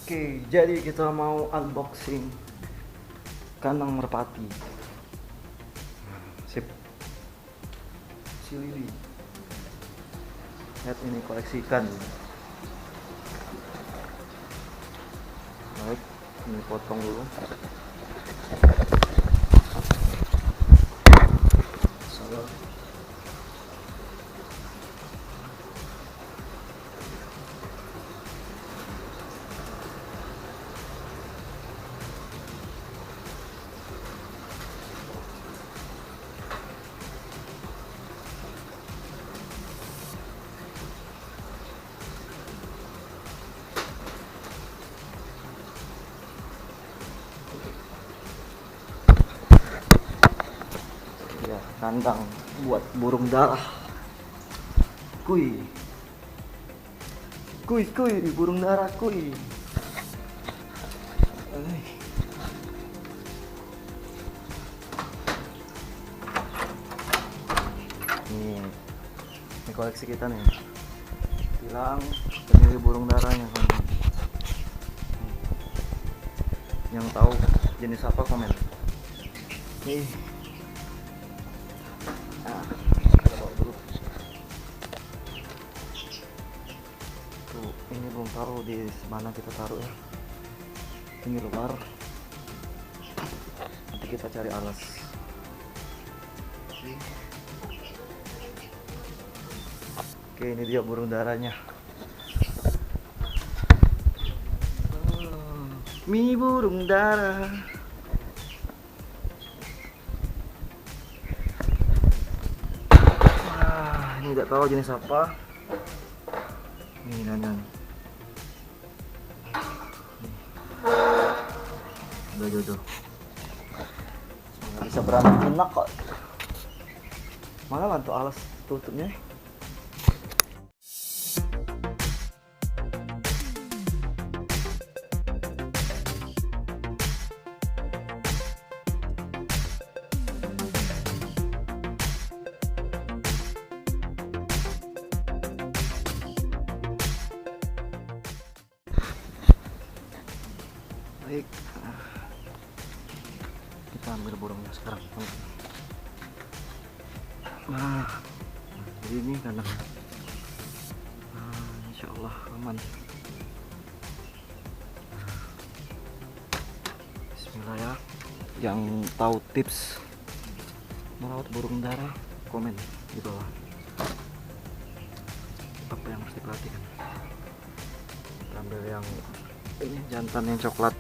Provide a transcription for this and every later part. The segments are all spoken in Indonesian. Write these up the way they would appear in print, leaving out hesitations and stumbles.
Oke, jadi kita mau unboxing kandang merpati. Sip. Si Lili. Lihat ini koleksi ikan. Baik, ini potong dulu. Salah. Ya, kandang buat burung darah. Kuy. Kuy, burung darah kuy. Ini koleksi kita nih. Bilang pemilik burung darahnya kan. Yang tahu jenis apa komen. Nih. Kita bawa dulu. Tuh, ini belum taruh di mana kita taruh ya. Ini luar. Nanti kita cari alas. Oke, ini dia burung darahnya. Mi burung darah. Ini tidak tahu jenis apa. Ini nanyan. Udah jodoh. Nggak bisa berantem enak kok. Mana mantu alas tutupnya? Baik, kita ambil burungnya sekarang. Nah, jadi ini kandang. Insya Allah aman. Bismillah ya. Yang tahu tips merawat burung darah, komen di bawah. Apa yang harus diperhatikan? Kita ambil yang ini jantan yang coklat.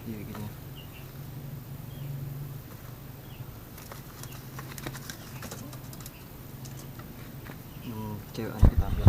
Iya gini. Cewek anak kita ambil.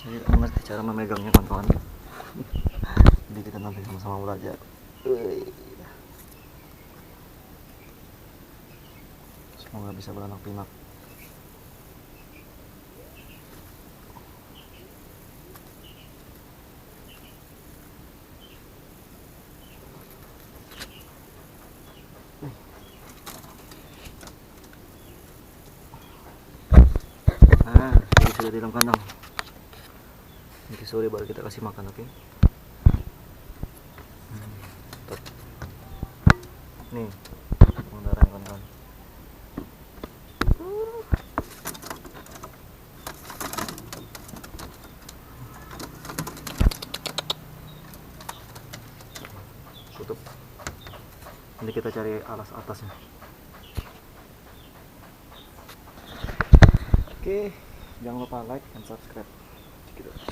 Saya mengerti cara memegangnya kawan-kawan. Jadi kita nanti sama-sama belajar. Semoga bisa beranak pinak. Nah, ini sudah di dalam kandang. Nanti sore baru kita kasih makan, oke? Top. Nih, pengendara kawan-kawan. Tutup. Nanti kita cari alas atasnya. Oke, jangan lupa like dan subscribe. Gitu.